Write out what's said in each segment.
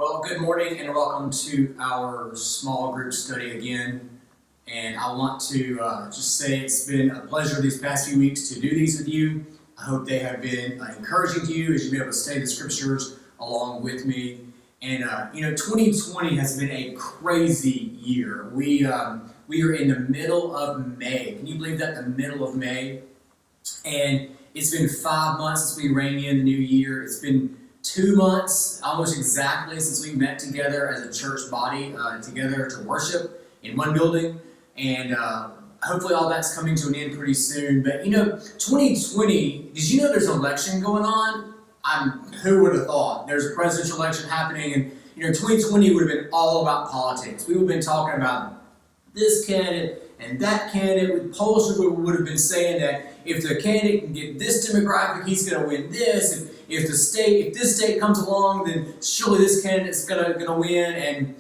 Well, good morning and welcome to our small group study again. And I want to just say it's been a pleasure these past few weeks to do these with you. I hope they have been encouraging to you as you've been able to study the scriptures along with me. And 2020 has been a crazy year. We are in the middle of May. Can you believe that? The middle of May. And it's been 5 months since we rang in the new year. It's been 2 months, almost exactly, since we met together as a church body, together to worship in one building. And hopefully all that's coming to an end pretty soon. But 2020, did you know there's an election going on? Who would have thought? There's a presidential election happening, and 2020 would have been all about politics. We would have been talking about this candidate and that candidate. Pollsters would have been saying that if the candidate can get this demographic, he's going to win this. If this state comes along, then surely this candidate's going to win. And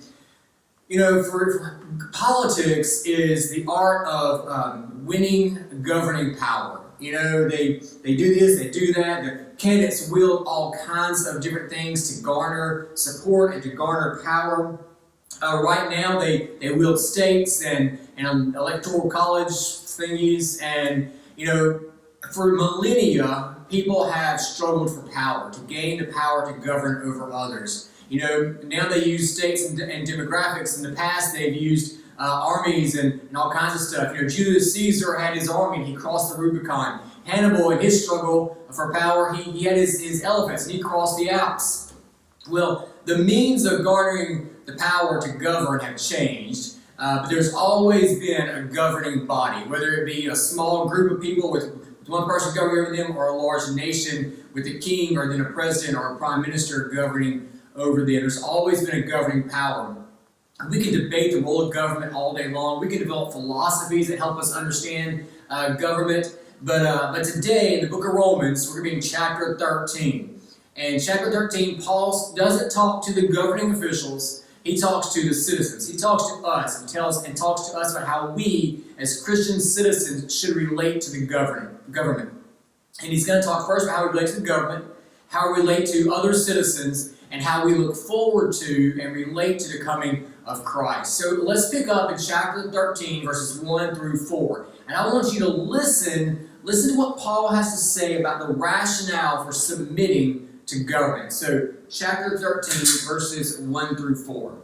for politics is the art of winning governing power. They do this, they do that. The candidates wield all kinds of different things to garner support and to garner power. Right now, they wield states and electoral college thingies, and for millennia, people have struggled for power, to gain the power to govern over others. Now they use states and demographics. In the past, they've used armies and all kinds of stuff. Julius Caesar had his army and he crossed the Rubicon. Hannibal, in his struggle for power, he had his elephants and he crossed the Alps. Well, the means of garnering the power to govern have changed, but there's always been a governing body, whether it be a small group of people with one person governing over them, or a large nation with a king, or then a president or a prime minister governing over them. There's always been a governing power. We can debate the role of government all day long. We can develop philosophies that help us understand government. But today, in the book of Romans, we're going to be in chapter 13. And chapter 13, Paul doesn't talk to the governing officials. He talks to the citizens. He talks to us and talks to us about how we, as Christian citizens, should relate to the government. And he's going to talk first about how we relate to the government, how we relate to other citizens, and how we look forward to and relate to the coming of Christ. So let's pick up in chapter 13, verses 1 through 4. And I want you to listen to what Paul has to say about the rationale for submitting to government. So, chapter 13, verses 1 through 4.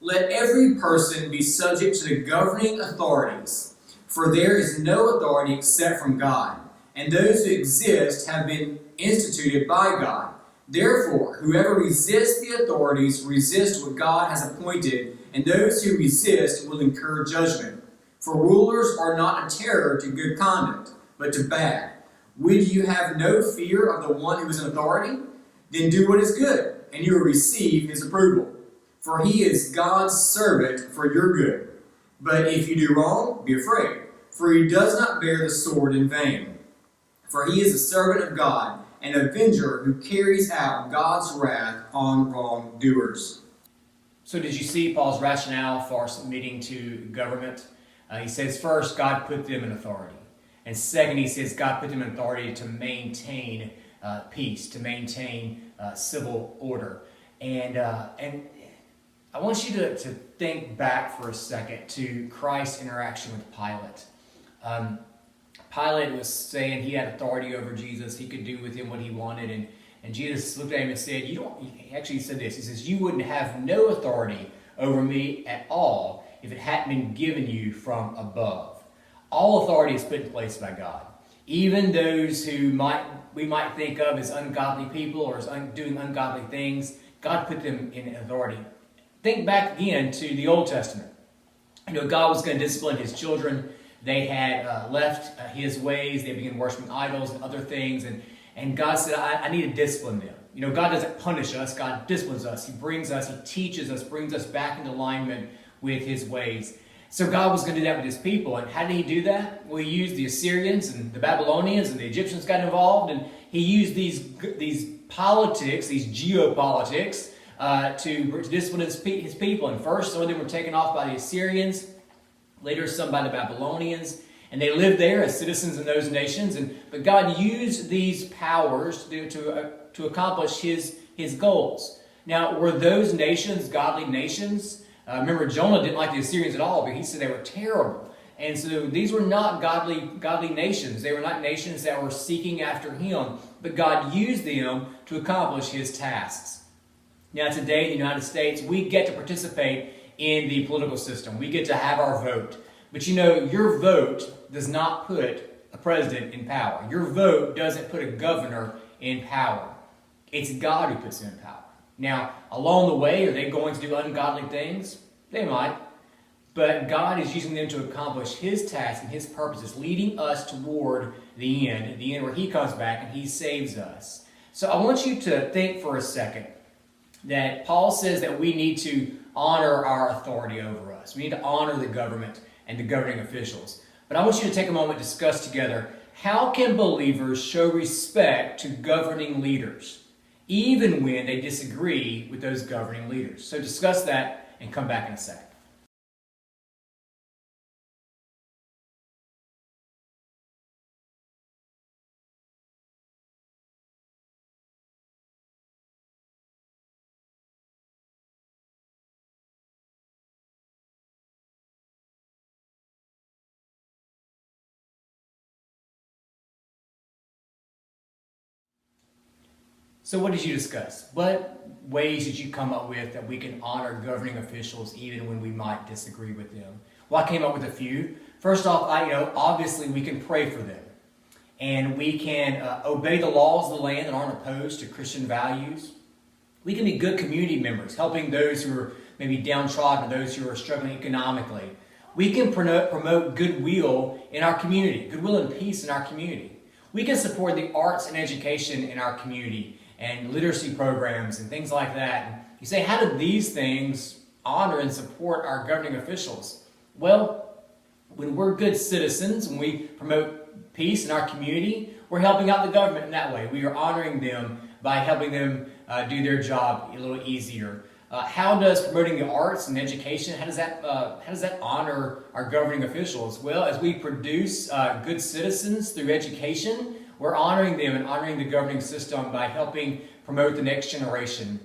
Let every person be subject to the governing authorities, for there is no authority except from God, and those who exist have been instituted by God. Therefore, whoever resists the authorities resists what God has appointed, and those who resist will incur judgment. For rulers are not a terror to good conduct, but to bad. Would you have no fear of the one who is in authority? Then do what is good, and you will receive his approval. For he is God's servant for your good. But if you do wrong, be afraid, for he does not bear the sword in vain. For he is a servant of God, an avenger who carries out God's wrath on wrongdoers. So did you see Paul's rationale for submitting to government? He says first, God put them in authority. And second, he says God put them in authority to maintain peace, to maintain civil order. And I want you to think back for a second to Christ's interaction with Pilate. Pilate was saying he had authority over Jesus. He could do with him what he wanted. And Jesus looked at him and said, he actually said this. He says, you wouldn't have no authority over me at all if it hadn't been given you from above. All authority is put in place by God. Even those who we might think of as ungodly people or as doing ungodly things, God put them in authority. Think back again to the Old Testament. God was going to discipline his children. They had left his ways. They began worshiping idols and other things. And God said, I need to discipline them. God doesn't punish us. God disciplines us. He teaches us, brings us back into alignment with his ways. So God was going to do that with his people. And how did he do that? Well, he used the Assyrians and the Babylonians, and the Egyptians got involved. And he used these politics, these geopolitics, to discipline his people. And first, some of them were taken off by the Assyrians, later some by the Babylonians. And they lived there as citizens in those nations. But God used these powers to to accomplish his goals. Now, were those nations godly nations? Remember, Jonah didn't like the Assyrians at all, but he said they were terrible. And so these were not godly nations. They were not nations that were seeking after him, but God used them to accomplish his tasks. Now, today in the United States, we get to participate in the political system. We get to have our vote. But your vote does not put a president in power. Your vote doesn't put a governor in power. It's God who puts him in power. Now, along the way, are they going to do ungodly things? They might. But God is using them to accomplish his task and his purposes, leading us toward the end where he comes back and he saves us. So I want you to think for a second that Paul says that we need to honor our authority over us. We need to honor the government and the governing officials. But I want you to take a moment to discuss together, how can believers show respect to governing leaders, even when they disagree with those governing leaders? So discuss that and come back in a second. So what did you discuss? What ways did you come up with that we can honor governing officials even when we might disagree with them? Well, I came up with a few. First off, obviously we can pray for them. And we can obey the laws of the land that aren't opposed to Christian values. We can be good community members, helping those who are maybe downtrodden or those who are struggling economically. We can promote goodwill in our community, goodwill and peace in our community. We can support the arts and education in our community and literacy programs and things like that. And you say, how do these things honor and support our governing officials? Well, when we're good citizens, when we promote peace in our community, we're helping out the government in that way. We are honoring them by helping them do their job a little easier. How does promoting the arts and education, how does that honor our governing officials? Well, as we produce good citizens through education, we're honoring them and honoring the governing system by helping promote the next generation.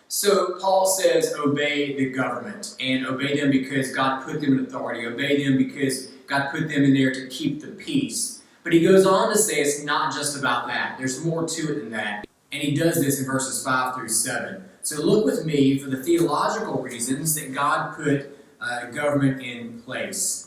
So Paul says obey the government, and obey them because God put them in authority. Obey them because God put them in there to keep the peace. But he goes on to say it's not just about that. There's more to it than that. And he does this in verses 5 through 7. So look with me for the theological reasons that God put government in place.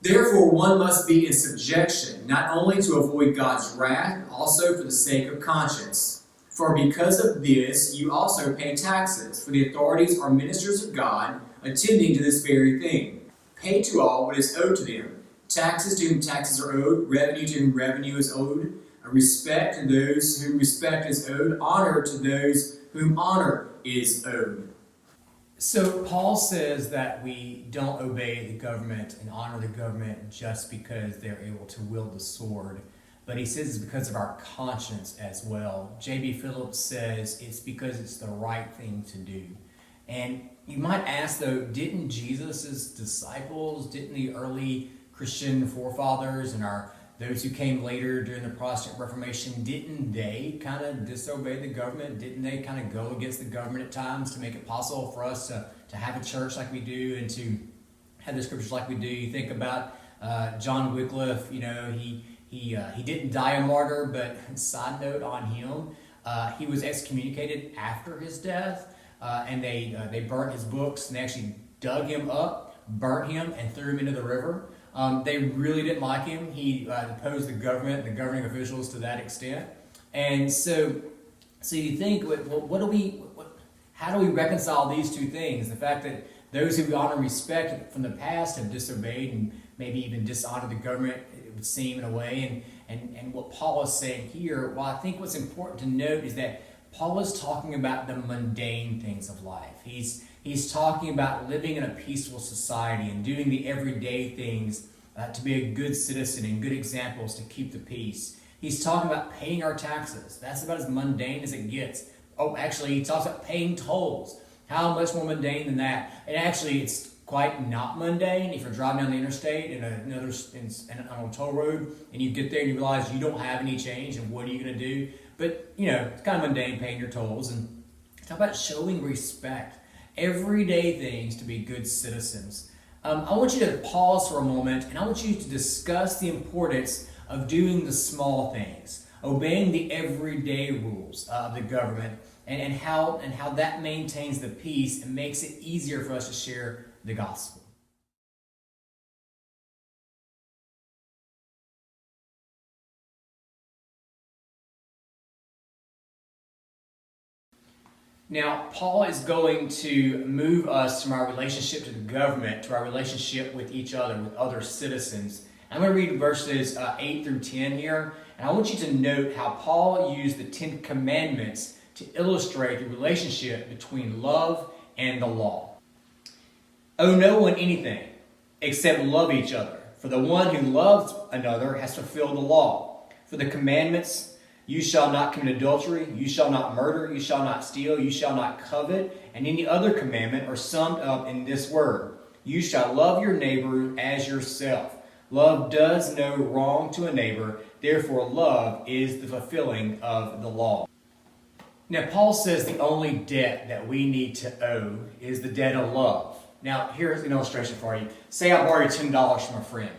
Therefore, one must be in subjection, not only to avoid God's wrath, but also for the sake of conscience. For because of this, you also pay taxes, for the authorities are ministers of God, attending to this very thing. Pay to all what is owed to them. Taxes to whom taxes are owed, revenue to whom revenue is owed, respect to those whom respect is owed, honor to those whom honor is owed. So Paul says that we don't obey the government and honor the government just because they're able to wield the sword, but he says it's because of our conscience as well. J.B. Phillips says it's because it's the right thing to do. And you might ask though, didn't Jesus' disciples, didn't the early Christian forefathers and those who came later during the Protestant Reformation, didn't they kind of disobey the government? Didn't they kind of go against the government at times to make it possible for us to have a church like we do and to have the scriptures like we do? You think about John Wycliffe, he didn't die a martyr, but side note on him, he was excommunicated after his death, and they burnt his books, and they actually dug him up, burnt him, and threw him into the river. They really didn't like him. He opposed the government, the governing officials to that extent. And so you think, well, how do we reconcile these two things? The fact that those who we honor and respect from the past have disobeyed and maybe even dishonored the government, it would seem in a way. And what Paul is saying here, well, I think what's important to note is that Paul is talking about the mundane things of life. He's talking about living in a peaceful society and doing the everyday things to be a good citizen and good examples to keep the peace. He's talking about paying our taxes. That's about as mundane as it gets. Oh, actually, he talks about paying tolls. How much more mundane than that? And actually, it's quite not mundane if you're driving down the interstate in on a toll road and you get there and you realize you don't have any change, and what are you going to do? but it's kind of mundane, paying your tolls. And talk about showing respect, everyday things to be good citizens. I want you to pause for a moment, and I want you to discuss the importance of doing the small things, obeying the everyday rules of the government, and how that maintains the peace and makes it easier for us to share the gospel. Now, Paul is going to move us from our relationship to the government to our relationship with each other, with other citizens. I'm going to read verses 8 through 10 here, and I want you to note how Paul used the Ten Commandments to illustrate the relationship between love and the law. Owe no one anything except love each other, for the one who loves another has fulfilled the law. For the commandments, you shall not commit adultery, you shall not murder, you shall not steal, you shall not covet, and any other commandment are summed up in this word: you shall love your neighbor as yourself. Love does no wrong to a neighbor, therefore love is the fulfilling of the law. Now, Paul says the only debt that we need to owe is the debt of love. Now, here's an illustration for you. Say I borrow $10 from a friend,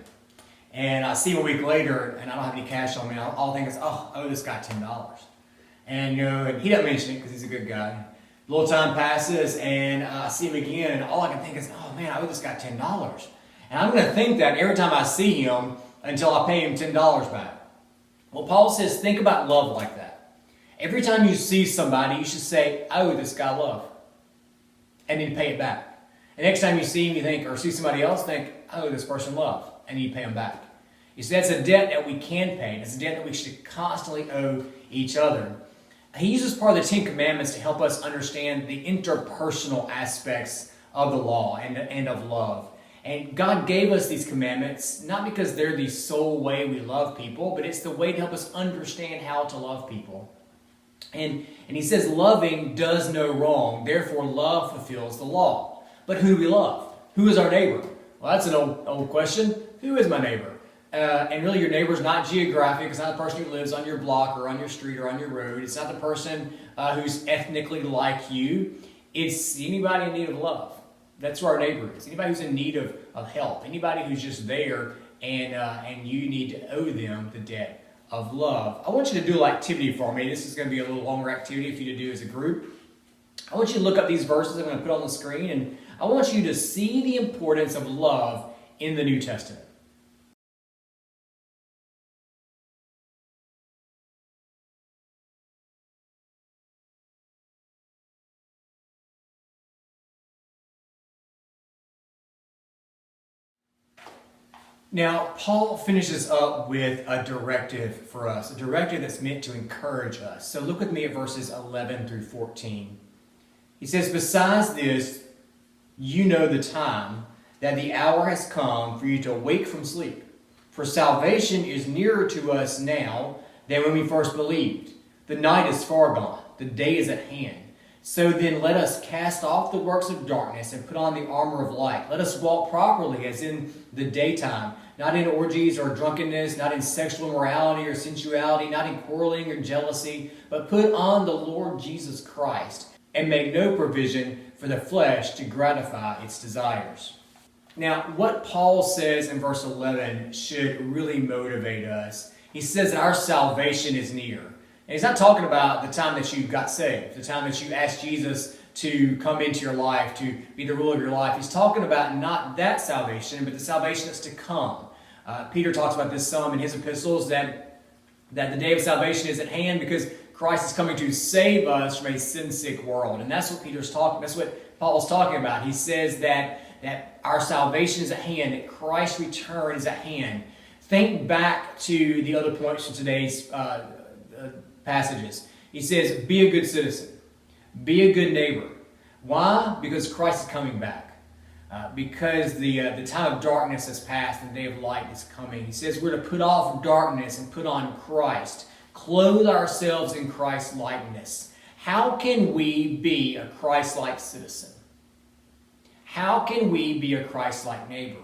and I see him a week later, and I don't have any cash on me. I'll think, I owe this guy $10. And, and he doesn't mention it because he's a good guy. A little time passes, and I see him again, and all I can think is, oh man, I owe this guy $10. And I'm going to think that every time I see him until I pay him $10 back. Well, Paul says, think about love like that. Every time you see somebody, you should say, I owe this guy love. And then pay it back. And next time you see him, you think, or see somebody else, think, I owe this person love. And you pay them back. You see, that's a debt that we can pay. It's a debt that we should constantly owe each other. He uses part of the Ten Commandments to help us understand the interpersonal aspects of the law and of love. And God gave us these commandments not because they're the sole way we love people, but it's the way to help us understand how to love people. And he says loving does no wrong, therefore love fulfills the law. But who do we love? Who is our neighbor? Well, that's an old question. Who is my neighbor? And really your neighbor is not geographic. It's not the person who lives on your block or on your street or on your road. It's not the person who's ethnically like you. It's anybody in need of love. That's who our neighbor is. Anybody who's in need of help. Anybody who's just there and you need to owe them the debt of love. I want you to do a little activity for me. This is going to be a little longer activity for you to do as a group. I want you to look up these verses I'm going to put on the screen, and I want you to see the importance of love in the New Testament. Now, Paul finishes up with a directive for us, a directive that's meant to encourage us. So look with me at verses 11 through 14. He says, besides this, you know the time, that the hour has come for you to awake from sleep. For salvation is nearer to us now than when we first believed. The night is far gone, the day is at hand. So then let us cast off the works of darkness and put on the armor of light. Let us walk properly as in the daytime, not in orgies or drunkenness, not in sexual immorality or sensuality, not in quarreling or jealousy, but put on the Lord Jesus Christ and make no provision for the flesh to gratify its desires. Now, what Paul says in verse 11 should really motivate us. He says that our salvation is near. And he's not talking about the time that you got saved, the time that you asked Jesus to come into your life, to be the ruler of your life. He's talking about not that salvation, but the salvation that's to come. Peter talks about this some in his epistles, that the day of salvation is at hand because Christ is coming to save us from a sin-sick world. And that's what that's what Paul's talking about. He says that our salvation is at hand, that Christ's return is at hand. Think back to the other points in today's passages. He says, be a good citizen. Be a good neighbor. Why? Because Christ is coming back. Because the time of darkness has passed and the day of light is coming. He says we're to put off darkness and put on Christ. Clothe ourselves in Christ's likeness. How can we be a Christ-like citizen? How can we be a Christ-like neighbor?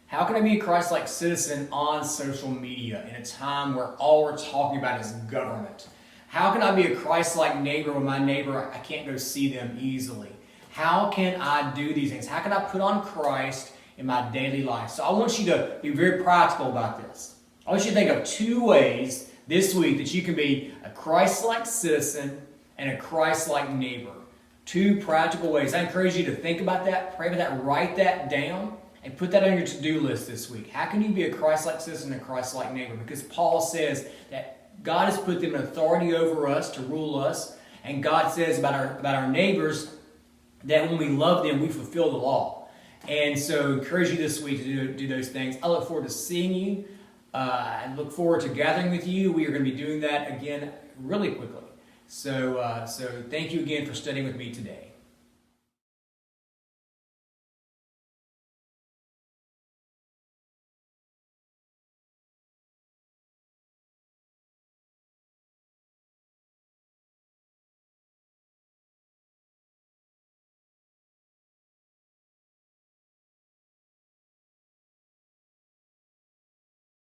How can I be a Christ-like citizen on social media in a time where all we're talking about is government? How can I be a Christ-like neighbor when my neighbor, I can't go see them easily? How can I do these things? How can I put on Christ in my daily life? So I want you to be very practical about this. I want you to think of 2 ways this week that you can be a Christ-like citizen and a Christ-like neighbor. 2 practical ways. I encourage you to think about that, pray about that, write that down, and put that on your to-do list this week. How can you be a Christ-like citizen and a Christ-like neighbor? Because Paul says that God has put them in authority over us to rule us, and God says about our neighbors that when we love them, we fulfill the law. And so I encourage you this week to do those things. I look forward to seeing you. I look forward to gathering with you. We are going to be doing that again really quickly. So thank you again for studying with me today.